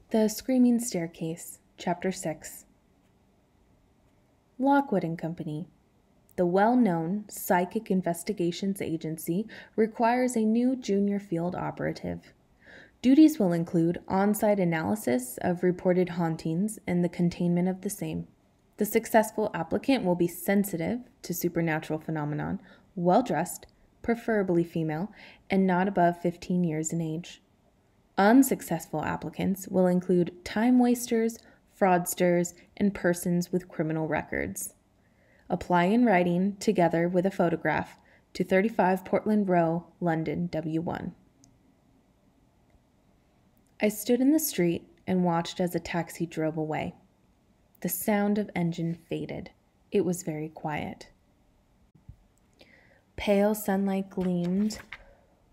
The Screaming Staircase, Chapter 6. Lockwood and Company. The well-known psychic investigations agency requires a new junior field operative. Duties will include on-site analysis of reported hauntings and the containment of the same. The successful applicant will be sensitive to supernatural phenomenon, well-dressed, preferably female, and not above 15 years in age. Unsuccessful applicants will include time wasters, fraudsters, and persons with criminal records. Apply in writing together with a photograph to 35 Portland Row, London, W1. I stood in the street and watched as a taxi drove away. The sound of engine faded. It was very quiet. Pale sunlight gleamed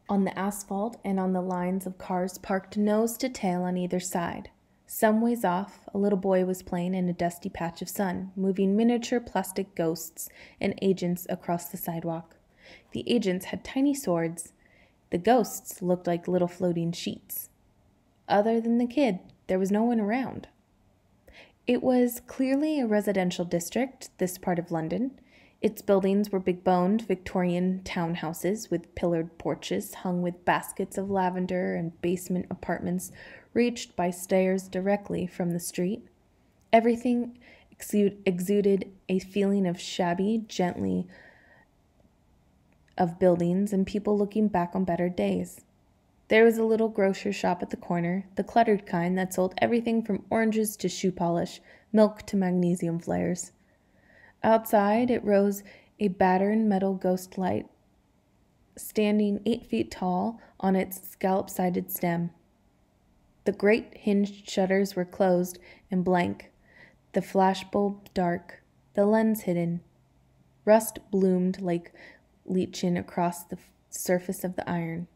on the asphalt and on the lines of cars parked nose to tail on either side. Some ways off, a little boy was playing in a dusty patch of sun, moving miniature plastic ghosts and agents across the sidewalk. The agents had tiny swords. The ghosts looked like little floating sheets. Other than the kid, there was no one around. It was clearly a residential district, this part of London. Its buildings were big-boned Victorian townhouses with pillared porches hung with baskets of lavender and basement apartments reached by stairs directly from the street. Everything exuded a feeling of shabby, gently of buildings and people looking back on better days. There was a little grocery shop at the corner, the cluttered kind that sold everything from oranges to shoe polish, milk to magnesium flares. Outside, it rose a battered metal ghost light, standing 8 feet tall on its scallop-sided stem. The great hinged shutters were closed and blank, the flashbulb dark, the lens hidden. Rust bloomed like lichen across the surface of the iron.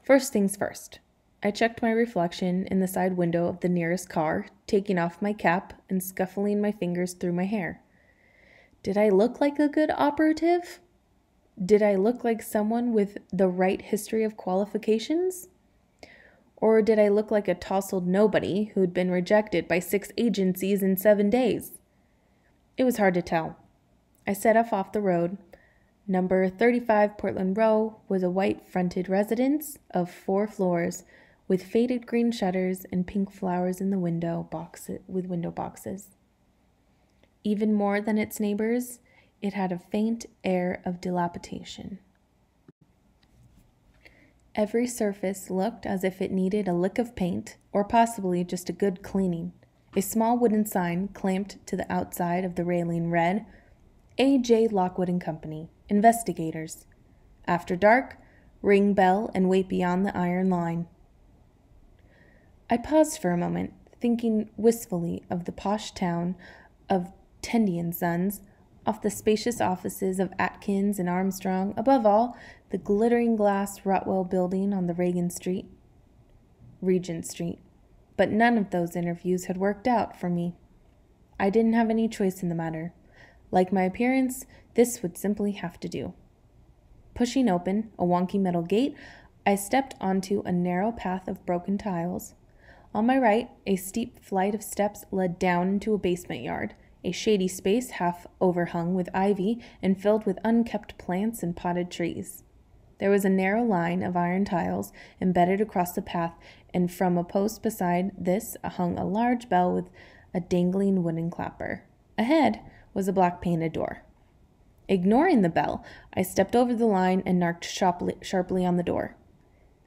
First things first. I checked my reflection in the side window of the nearest car, taking off my cap and scuffling my fingers through my hair. Did I look like a good operative? Did I look like someone with the right history of qualifications? Or did I look like a tousled nobody who'd been rejected by 6 agencies in 7 days? It was hard to tell. I set off the road. Number 35 Portland Row was a white-fronted residence of 4 floors with faded green shutters and pink flowers in the window boxes. Even more than its neighbors, it had a faint air of dilapidation. Every surface looked as if it needed a lick of paint, or possibly just a good cleaning. A small wooden sign clamped to the outside of the railing read, A.J. Lockwood and Company, Investigators. After dark, ring bell and wait beyond the iron line. I paused for a moment, thinking wistfully of the posh town of Tendy and Sons, off the spacious offices of Atkins and Armstrong, above all, the glittering glass Rotwell building on the Regent Street. But none of those interviews had worked out for me. I didn't have any choice in the matter. Like my appearance, this would simply have to do. Pushing open a wonky metal gate, I stepped onto a narrow path of broken tiles. On my right, a steep flight of steps led down into a basement yard, a shady space half overhung with ivy and filled with unkept plants and potted trees. There was a narrow line of iron tiles embedded across the path, and from a post beside this hung a large bell with a dangling wooden clapper. Ahead was a black painted door. Ignoring the bell, I stepped over the line and knocked sharply on the door.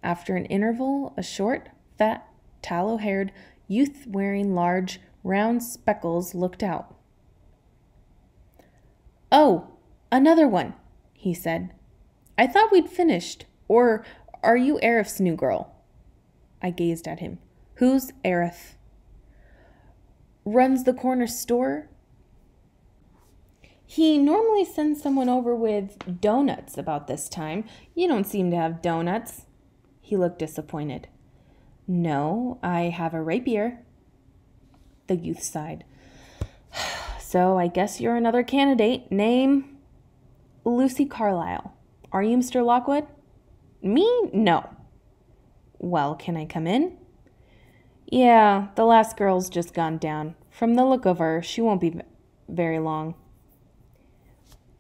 After an interval, a short, fat, tallow-haired youth wearing large, round speckles looked out. "Oh, another one," he said. "I thought we'd finished. Or are you Arif's new girl?" I gazed at him. "Who's Arif?" "Runs the corner store. He normally sends someone over with donuts about this time. You don't seem to have donuts." He looked disappointed. "No, I have a rapier." The youth sighed. "So I guess you're another candidate. Name?" "Lucy Carlyle. Are you Mr. Lockwood?" "Me? No." "Well, can I come in?" Yeah, the last girl's just gone down. From the look of her, she won't be very long.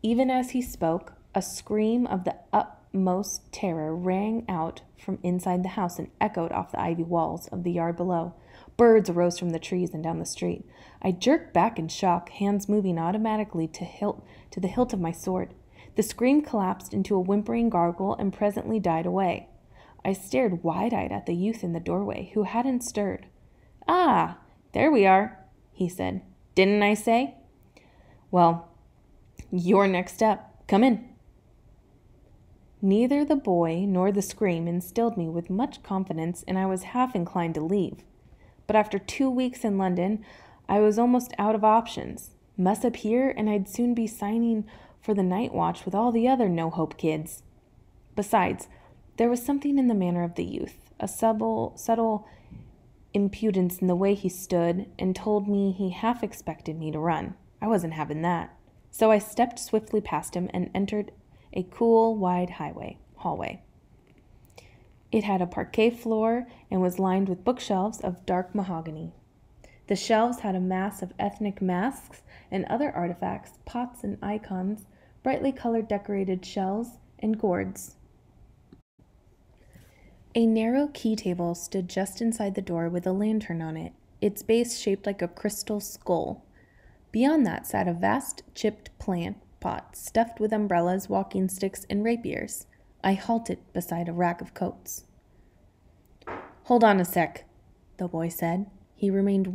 Even as he spoke, a scream of the utmost terror rang out from inside the house and echoed off the ivy walls of the yard below. Birds arose from the trees and down the street. I jerked back in shock, hands moving automatically to the hilt of my sword. The scream collapsed into a whimpering gargle and presently died away. I stared wide-eyed at the youth in the doorway, who hadn't stirred. "Ah, there we are," he said. "Didn't I say?" "Well, you're next up. Come in." Neither the boy nor the scream instilled me with much confidence, and I was half inclined to leave. But after 2 weeks in London, I was almost out of options. Mess up here, and I'd soon be signing for the night watch with all the other no-hope kids. Besides, there was something in the manner of the youth, a subtle impudence in the way he stood and told me he half expected me to run. I wasn't having that. So I stepped swiftly past him and entered a cool, wide hallway. It had a parquet floor and was lined with bookshelves of dark mahogany. The shelves had a mass of ethnic masks and other artifacts, pots and icons, brightly colored decorated shells, and gourds. A narrow key table stood just inside the door with a lantern on it, its base shaped like a crystal skull. Beyond that sat a vast chipped plant pot stuffed with umbrellas, walking sticks, and rapiers. I halted beside a rack of coats. "Hold on a sec," the boy said. He remained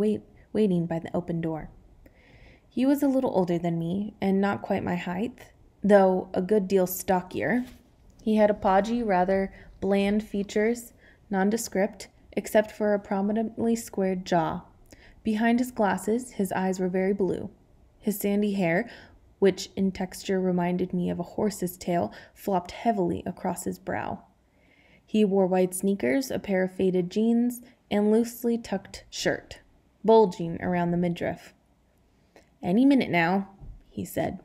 waiting by the open door. He was a little older than me, and not quite my height, though a good deal stockier. He had a podgy, rather bland features, nondescript, except for a prominently squared jaw. Behind his glasses, his eyes were very blue. His sandy hair, which in texture reminded me of a horse's tail, flopped heavily across his brow. He wore white sneakers, a pair of faded jeans, and loosely tucked shirt, bulging around the midriff. "Any minute now," he said.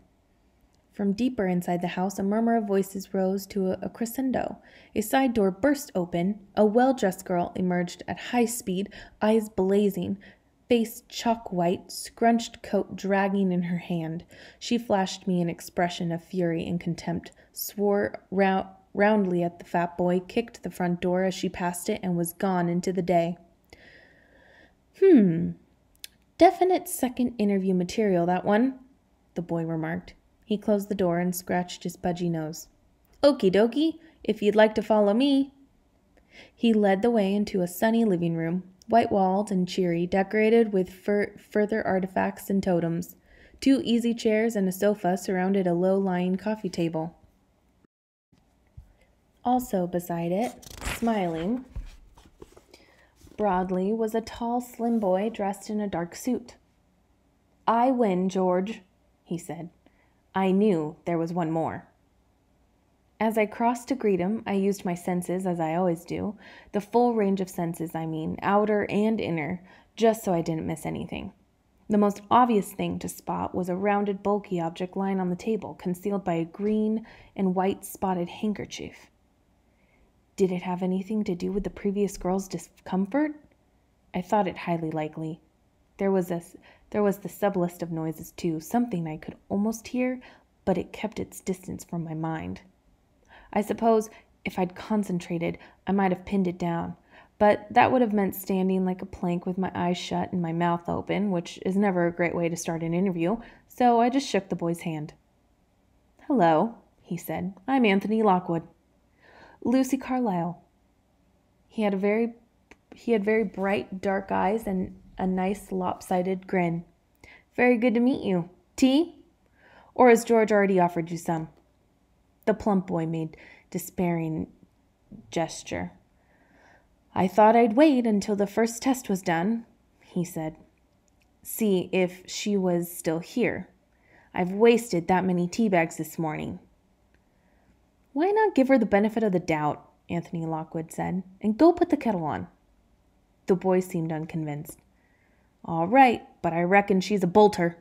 From deeper inside the house, a murmur of voices rose to a crescendo. A side door burst open. A well-dressed girl emerged at high speed, eyes blazing, face chalk white, scrunched coat dragging in her hand. She flashed me an expression of fury and contempt, swore roundly at the fat boy, kicked the front door as she passed it, and was gone into the day. Definite second interview material, that one," the boy remarked. He closed the door and scratched his pudgy nose. "Okie dokie, if you'd like to follow me." He led the way into a sunny living room, white-walled and cheery, decorated with further artifacts and totems. 2 easy chairs and a sofa surrounded a low-lying coffee table. Also beside it, smiling broadly, was a tall, slim boy dressed in a dark suit. "I win, George," he said. I knew there was one more. As I crossed to greet him, I used my senses, as I always do, the full range of senses, I mean, outer and inner, just so I didn't miss anything. The most obvious thing to spot was a rounded, bulky object lying on the table, concealed by a green and white spotted handkerchief. Did it have anything to do with the previous girl's discomfort? I thought it highly likely. There was the subtlest of noises, too, something I could almost hear, but it kept its distance from my mind. I suppose if I'd concentrated, I might have pinned it down, but that would have meant standing like a plank with my eyes shut and my mouth open, which is never a great way to start an interview, so I just shook the boy's hand. "Hello," he said. "I'm Anthony Lockwood." "Lucy Carlyle." He had very bright, dark eyes and a nice, lopsided grin. "Very good to meet you. Tea? Or has George already offered you some?" The plump boy made despairing gesture. "I thought I'd wait until the first test was done," he said. "See if she was still here. I've wasted that many tea bags this morning." "Why not give her the benefit of the doubt," Anthony Lockwood said, "and go put the kettle on?" The boy seemed unconvinced. "All right, but I reckon she's a bolter."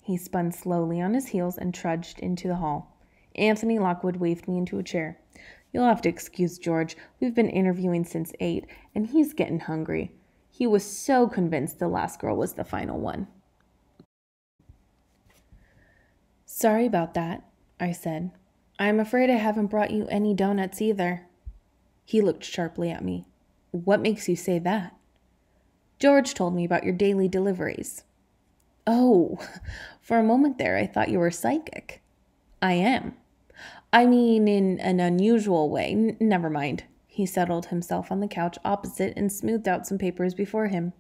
He spun slowly on his heels and trudged into the hall. Anthony Lockwood waved me into a chair. "You'll have to excuse George. We've been interviewing since 8, and he's getting hungry. He was so convinced the last girl was the final one. "Sorry about that," I said. "I'm afraid I haven't brought you any donuts either." He looked sharply at me. "What makes you say that?" "George told me about your daily deliveries." "Oh, for a moment there I thought you were psychic." "I am. I mean, in an unusual way. Never mind." He settled himself on the couch opposite and smoothed out some papers before him.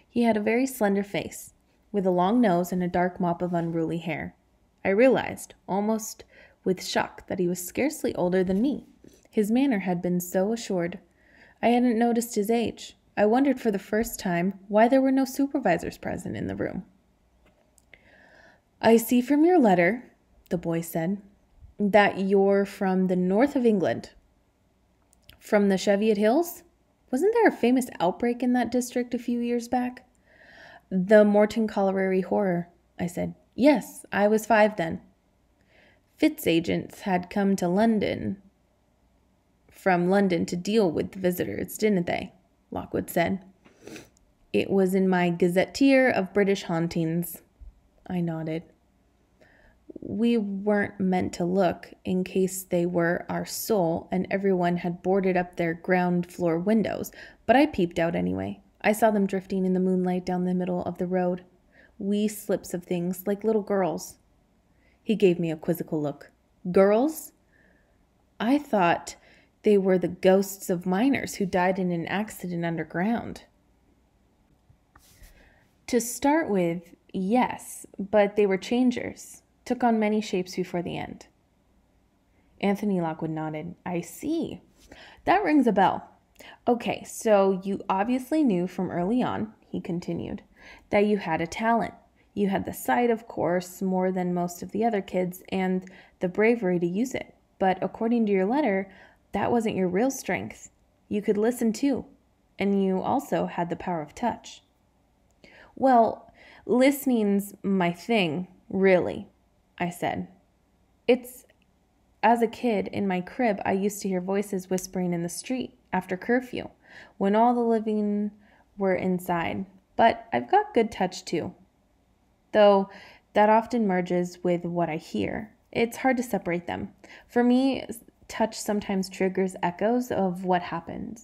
He had a very slender face, with a long nose and a dark mop of unruly hair. I realized, almost with shock, that he was scarcely older than me. His manner had been so assured. I hadn't noticed his age. I wondered for the first time why there were no supervisors present in the room. "I see from your letter," the boy said, "that you're from the north of England." "From the Cheviot Hills? Wasn't there a famous outbreak in that district a few years back?" "The Morton Colliery horror," I said. "Yes, I was 5 then." "Fitz agents had come to London from London to deal with the visitors, didn't they?" Lockwood said. "It was in my Gazetteer of British Hauntings." I nodded. "We weren't meant to look, in case they were our soul and everyone had boarded up their ground floor windows, but I peeped out anyway. I saw them drifting in the moonlight down the middle of the road. Wee slips of things, like little girls." He gave me a quizzical look. "Girls?" "I thought they were the ghosts of miners who died in an accident underground." "To start with, yes, but they were changers. Took on many shapes before the end." Anthony Lockwood nodded. "I see. That rings a bell. Okay, so you obviously knew from early on," he continued, "that you had a talent. You had the sight, of course, more than most of the other kids, and the bravery to use it. But according to your letter, that wasn't your real strength. You could listen too, and you also had the power of touch." "Well, listening's my thing, really," I said. As a kid, in my crib, I used to hear voices whispering in the street after curfew, when all the living were inside. But I've got good touch too, though that often merges with what I hear. It's hard to separate them. For me, touch sometimes triggers echoes of what happened."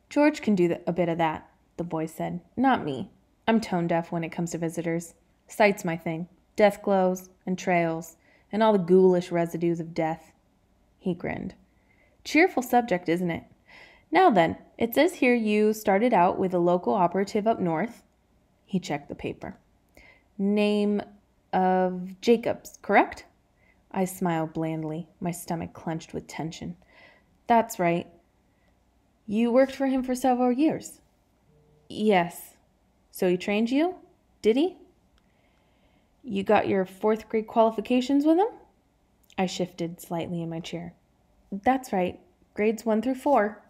"George can do a bit of that," the boy said. "Not me. I'm tone deaf when it comes to visitors. Sight's my thing. Death glows and trails and all the ghoulish residues of death." He grinned. "Cheerful subject, isn't it? Now then, it says here you started out with a local operative up north." He checked the paper. "Name of Jacobs, correct?" I smiled blandly, my stomach clenched with tension. "That's right." "You worked for him for several years?" "Yes." "So he trained you? Did he?" "You got your 4th grade qualifications with him?" I shifted slightly in my chair. "That's right. Grades 1 through 4.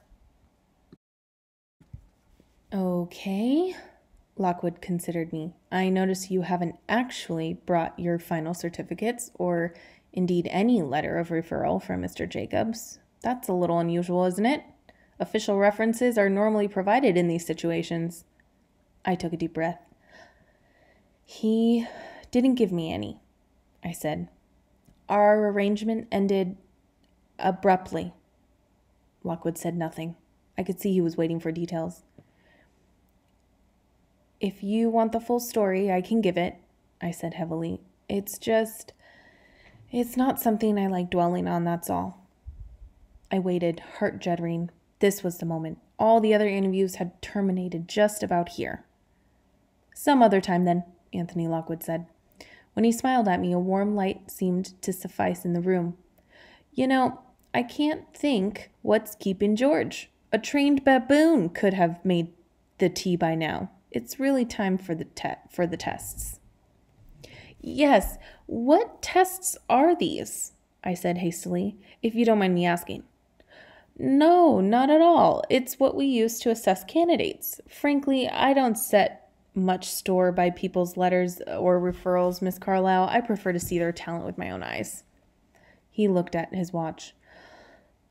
"Okay." Lockwood considered me. "I notice you haven't actually brought your final certificates, or indeed any letter of referral from Mr. Jacobs. That's a little unusual, isn't it? Official references are normally provided in these situations." I took a deep breath. "He didn't give me any," I said. "Our arrangement ended abruptly." Lockwood said nothing. I could see he was waiting for details. "If you want the full story, I can give it," I said heavily. It's not something I like dwelling on, that's all." I waited, heart juddering. This was the moment. All the other interviews had terminated just about here. "Some other time, then," Anthony Lockwood said. When he smiled at me, a warm light seemed to suffice in the room. "You know, I can't think what's keeping George. A trained baboon could have made the tea by now. It's really time for the tests." "Yes, what tests are these?" I said hastily, "if you don't mind me asking." "No, not at all. It's what we use to assess candidates. Frankly, I don't set much store by people's letters or referrals, Miss Carlyle. I prefer to see their talent with my own eyes." He looked at his watch.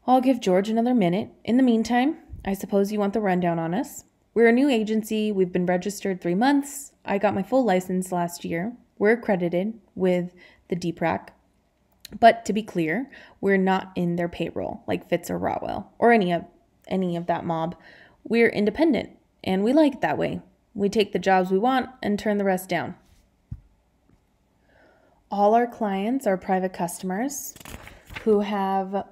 "I'll give George another minute. In the meantime, I suppose you want the rundown on us. We're a new agency. We've been registered 3 months. I got my full license last year. We're accredited with the DPRAC. But to be clear, we're not in their payroll like Fitz or Rotwell or any of that mob. We're independent, and we like it that way. We take the jobs we want and turn the rest down. All our clients are private customers who have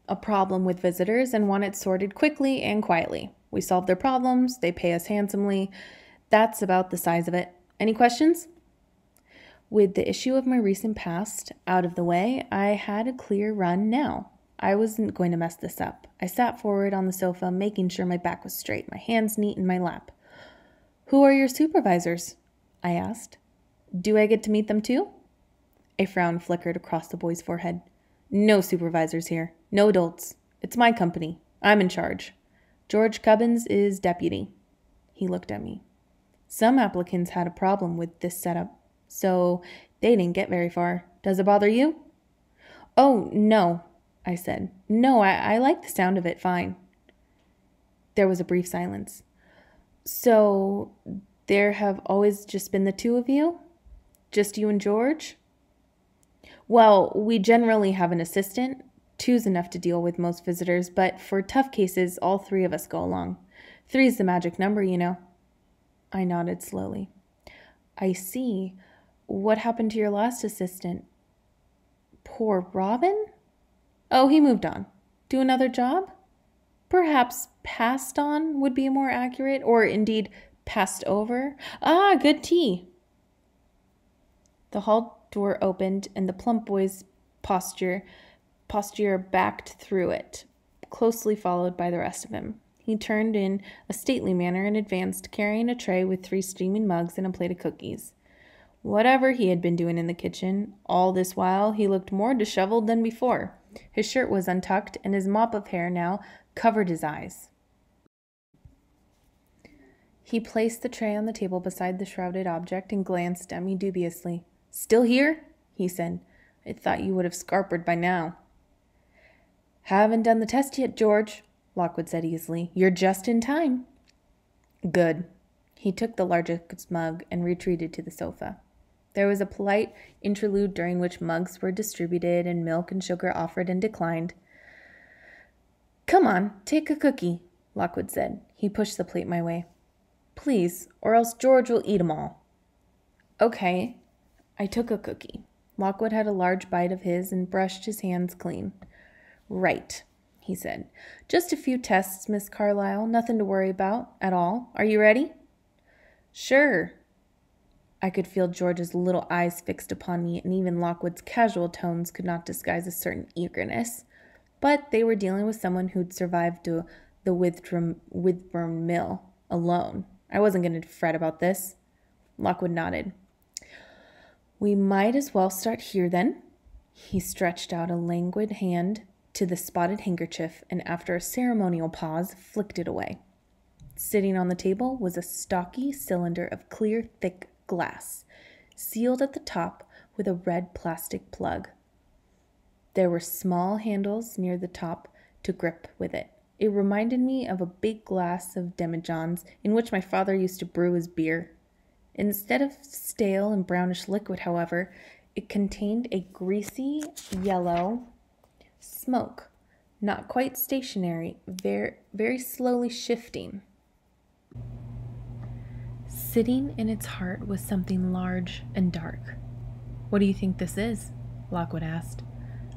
a problem with visitors and want it sorted quickly and quietly. We solve their problems, they pay us handsomely. That's about the size of it. Any questions? With the issue of my recent past out of the way, I had a clear run now. I wasn't going to mess this up. I sat forward on the sofa, making sure my back was straight, my hands neat in my lap. Who are your supervisors? I asked. Do I get to meet them too? A frown flickered across the boy's forehead. No supervisors here. No adults. It's my company. I'm in charge. George Cubbins is deputy. He looked at me. Some applicants had a problem with this setup, so they didn't get very far. Does it bother you? Oh, no, I said. No, I like the sound of it fine. There was a brief silence. So there have always just been the two of you? Just you and George? Well, we generally have an assistant. Two's enough to deal with most visitors, but for tough cases, all three of us go along. 3's the magic number, you know. I nodded slowly. I see. What happened to your last assistant? Poor Robin? Oh, he moved on. Do another job? Perhaps passed on would be more accurate, or indeed passed over. Ah, good tea. The hall door opened, and the plump boy's posture backed through it, closely followed by the rest of him. He turned in a stately manner and advanced, carrying a tray with 3 steaming mugs and a plate of cookies. Whatever he had been doing in the kitchen, all this while he looked more disheveled than before. His shirt was untucked, and his mop of hair now covered his eyes. He placed the tray on the table beside the shrouded object and glanced at me dubiously. Still here? He said. I thought you would have scarpered by now. Haven't done the test yet, George, Lockwood said easily. You're just in time. Good. He took the largest mug and retreated to the sofa. There was a polite interlude during which mugs were distributed and milk and sugar offered and declined. Come on, take a cookie, Lockwood said. He pushed the plate my way. Please, or else George will eat 'em all. Okay. I took a cookie. Lockwood had a large bite of his and brushed his hands clean. Right, he said. Just a few tests, Miss Carlyle. Nothing to worry about at all. Are you ready? Sure. I could feel George's little eyes fixed upon me, and even Lockwood's casual tones could not disguise a certain eagerness. But they were dealing with someone who'd survived the Withburn Mill alone. I wasn't going to fret about this. Lockwood nodded. We might as well start here, then. He stretched out a languid hand to the spotted handkerchief, and after a ceremonial pause, flicked it away. Sitting on the table was a stocky cylinder of clear, thick glass, sealed at the top with a red plastic plug. There were small handles near the top to grip with it. It reminded me of a big glass of demijohns in which my father used to brew his beer. Instead of stale and brownish liquid, however, it contained a greasy yellow smoke, not quite stationary, very slowly shifting. Sitting in its heart was something large and dark. What do you think this is? Lockwood asked.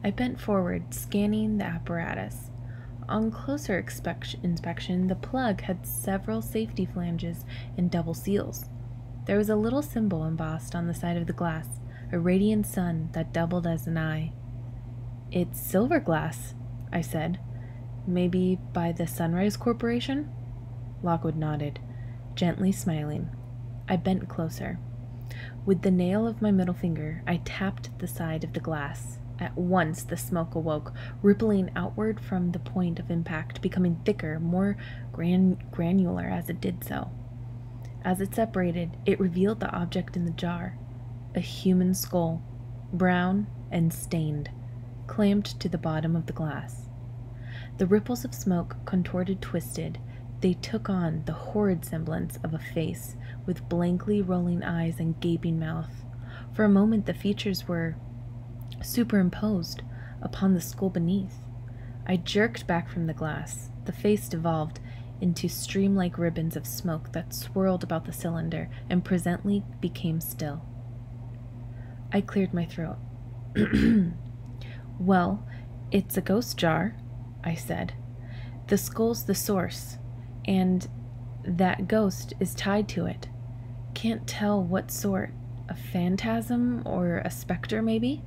I bent forward, scanning the apparatus. On closer inspection, the plug had several safety flanges and double seals. There was a little symbol embossed on the side of the glass, a radiant sun that doubled as an eye. It's silver glass, I said. Maybe by the Sunrise Corporation? Lockwood nodded, gently smiling. I bent closer. With the nail of my middle finger, I tapped the side of the glass. At once the smoke awoke, rippling outward from the point of impact, becoming thicker, more granular as it did so. As it separated, it revealed the object in the jar, a human skull, brown and stained, clamped to the bottom of the glass. The ripples of smoke contorted, twisted. They took on the horrid semblance of a face, with blankly rolling eyes and gaping mouth. For a moment the features were superimposed upon the skull beneath. I jerked back from the glass. The face devolved into stream-like ribbons of smoke that swirled about the cylinder and presently became still. I cleared my throat. Well, it's a ghost jar, I said. The skull's the source, and that ghost is tied to it. Can't tell what sort. A phantasm or a specter, maybe?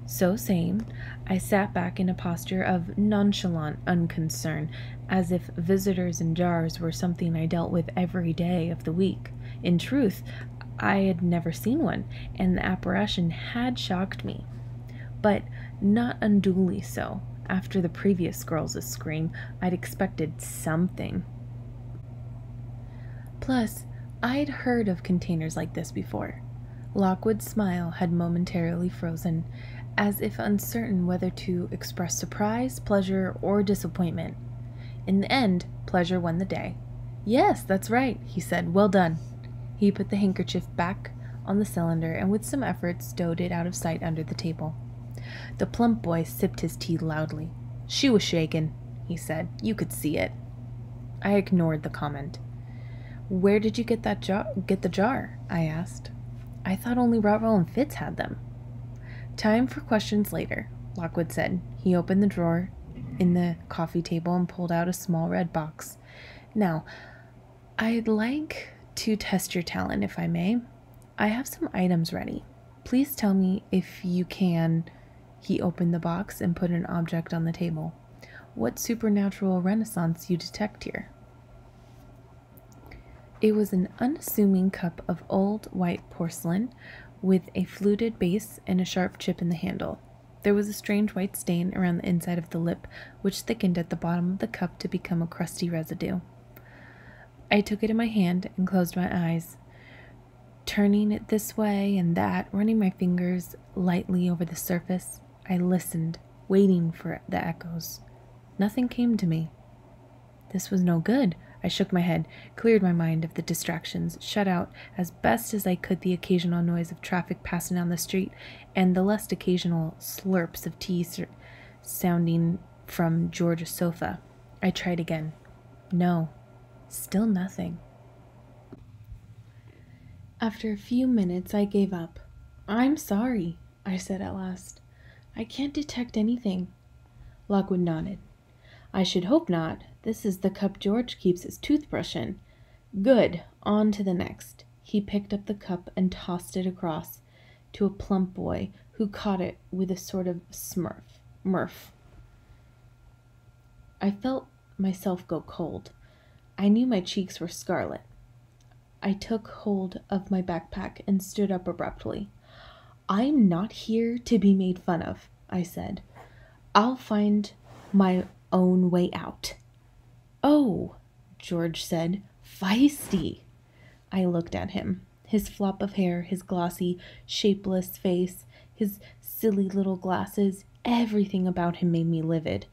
So saying, I sat back in a posture of nonchalant unconcern, as if visitors in jars were something I dealt with every day of the week. In truth, I had never seen one, and the apparition had shocked me. But not unduly so. After the previous girl's scream, I'd expected something. Plus, I'd heard of containers like this before. Lockwood's smile had momentarily frozen, as if uncertain whether to express surprise, pleasure, or disappointment. In the end, pleasure won the day. Yes, that's right, he said. Well done. He put the handkerchief back on the cylinder and with some effort stowed it out of sight under the table. The plump boy sipped his tea loudly. She was shaken, he said. You could see it. I ignored the comment. Where did you get the jar? I asked. I thought only Rottwell and Fitz had them. Time for questions later, Lockwood said. He opened the drawer in the coffee table and pulled out a small red box. Now, I'd like to test your talent, if I may. I have some items ready. Please tell me if you can. He opened the box and put an object on the table. What supernatural renaissance you detect here? It was an unassuming cup of old white porcelain with a fluted base and a sharp chip in the handle. There was a strange white stain around the inside of the lip, which thickened at the bottom of the cup to become a crusty residue. I took it in my hand and closed my eyes, turning it this way and that, running my fingers lightly over the surface. I listened, waiting for the echoes. Nothing came to me. This was no good. I shook my head, cleared my mind of the distractions, shut out as best as I could the occasional noise of traffic passing down the street and the less occasional slurps of tea sounding from George's sofa. I tried again. No, still nothing. After a few minutes, I gave up. I'm sorry, I said at last. I can't detect anything. Lockwood nodded. I should hope not. This is the cup George keeps his toothbrush in. Good. On to the next. He picked up the cup and tossed it across to a plump boy who caught it with a sort of mirth. I felt myself go cold. I knew my cheeks were scarlet. I took hold of my backpack and stood up abruptly. I'm not here to be made fun of, I said. I'll find my own way out. Oh, George said, feisty. I looked at him. His flop of hair, his glossy, shapeless face, his silly little glasses, everything about him made me livid.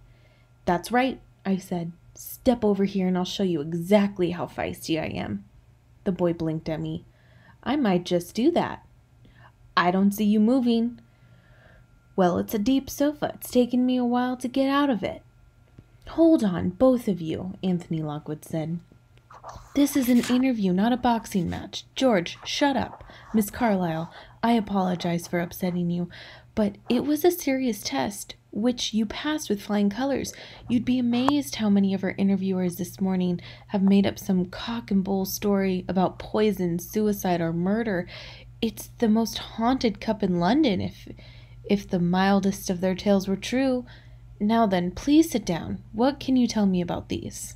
That's right, I said. Step over here and I'll show you exactly how feisty I am. The boy blinked at me. I might just do that. I don't see you moving. Well, it's a deep sofa. It's taken me a while to get out of it. Hold on, both of you, Anthony Lockwood said. This is an interview, not a boxing match. George, shut up. Miss Carlyle, I apologize for upsetting you, but it was a serious test, which you passed with flying colors. You'd be amazed how many of our interviewers this morning have made up some cock and bull story about poison, suicide, or murder. It's the most haunted cup in London, if the mildest of their tales were true. Now then, please sit down. What can you tell me about these?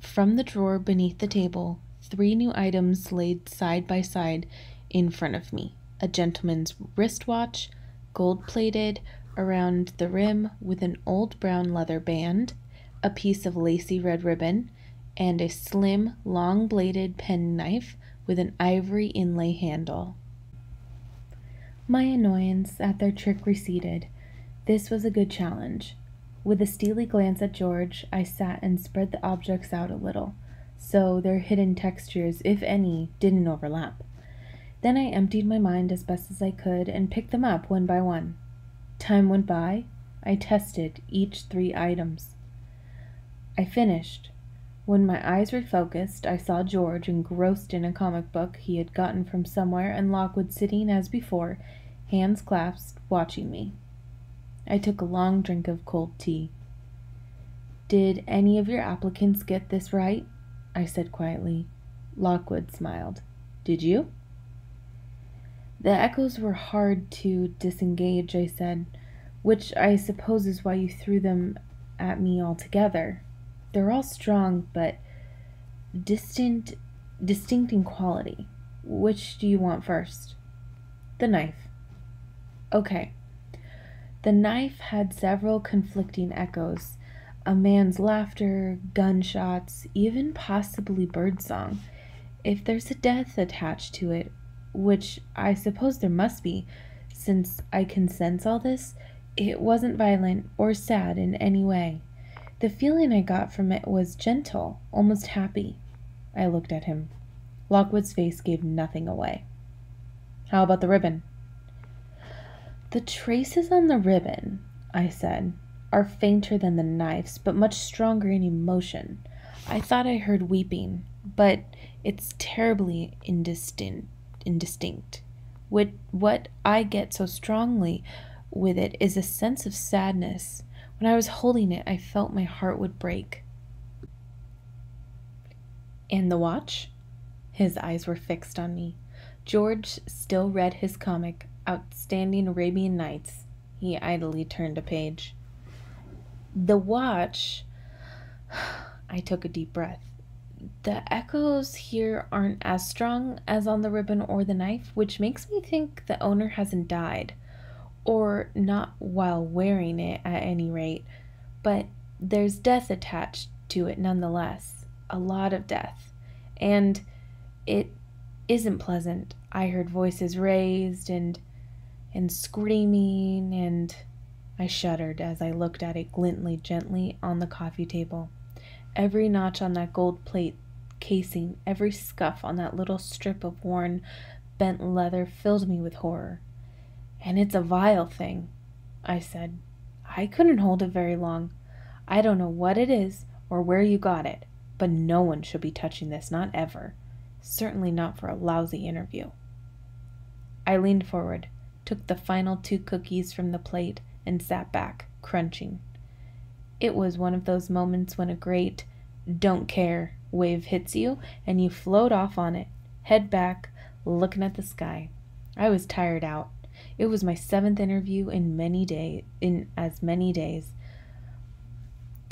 From the drawer beneath the table, 3 new items laid side by side in front of me. A gentleman's wristwatch, gold-plated around the rim with an old brown leather band, a piece of lacy red ribbon, and a slim, long-bladed penknife with an ivory inlay handle. My annoyance at their trick receded. This was a good challenge. With a steely glance at George, I sat and spread the objects out a little, so their hidden textures, if any, didn't overlap. Then I emptied my mind as best as I could and picked them up one by one. Time went by. I tested each 3 items. I finished. When my eyes refocused, I saw George engrossed in a comic book he had gotten from somewhere and Lockwood sitting as before, hands clasped, watching me. I took a long drink of cold tea. "Did any of your applicants get this right?" I said quietly. Lockwood smiled. "Did you?" "The echoes were hard to disengage," I said, "which I suppose is why you threw them at me altogether. They're all strong, but distinct in quality. Which do you want first?" "The knife." "Okay." The knife had several conflicting echoes. A man's laughter, gunshots, even possibly birdsong. If there's a death attached to it, which I suppose there must be, since I can sense all this, it wasn't violent or sad in any way. The feeling I got from it was gentle, almost happy. I looked at him. Lockwood's face gave nothing away. "How about the ribbon?" "The traces on the ribbon," I said, "are fainter than the knife's, but much stronger in emotion. I thought I heard weeping, but it's terribly indistinct. What I get so strongly with it is a sense of sadness. When I was holding it, I felt my heart would break." "And the watch?" His eyes were fixed on me. George still read his comic, Outstanding Arabian Nights. He idly turned a page. "The watch..." I took a deep breath. "The echoes here aren't as strong as on the ribbon or the knife, which makes me think the owner hasn't died. Or not while wearing it, at any rate. But there's death attached to it nonetheless. A lot of death. And it isn't pleasant. I heard voices raised and screaming, and..." I shuddered as I looked at it gently on the coffee table. Every notch on that gold plate casing, every scuff on that little strip of worn, bent leather filled me with horror. "And it's a vile thing," I said. "I couldn't hold it very long. I don't know what it is or where you got it, but no one should be touching this, not ever. Certainly not for a lousy interview." I leaned forward, took the final 2 cookies from the plate, and sat back, crunching. It was one of those moments when a great "don't care" wave hits you, and you float off on it, head back, looking at the sky. I was tired out. It was my 7th interview in as many days.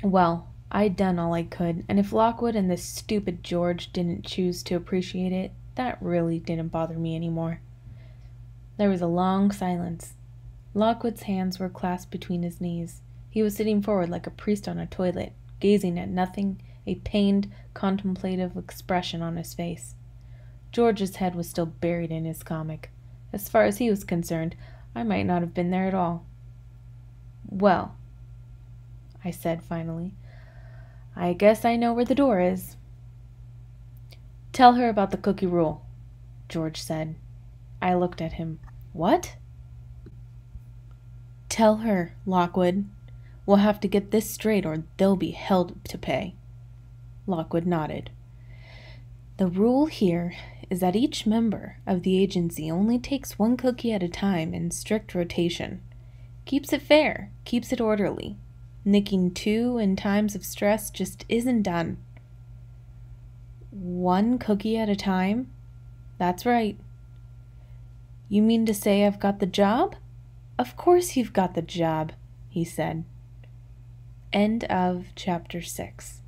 Well, I'd done all I could, and if Lockwood and this stupid George didn't choose to appreciate it, that really didn't bother me anymore. There was a long silence. Lockwood's hands were clasped between his knees. He was sitting forward like a priest on a toilet, gazing at nothing, a pained, contemplative expression on his face. George's head was still buried in his comic. As far as he was concerned, I might not have been there at all. "Well," I said finally, "I guess I know where the door is." "Tell her about the cookie rule," George said. I looked at him. "What?" "Tell her, Lockwood. We'll have to get this straight or they'll be hell to pay." Lockwood nodded. "The rule here is that each member of the agency only takes 1 cookie at a time in strict rotation. Keeps it fair, keeps it orderly. Nicking 2 in times of stress just isn't done." "1 cookie at a time?" "That's right." "You mean to say I've got the job?" "Of course you've got the job," he said. End of chapter 6.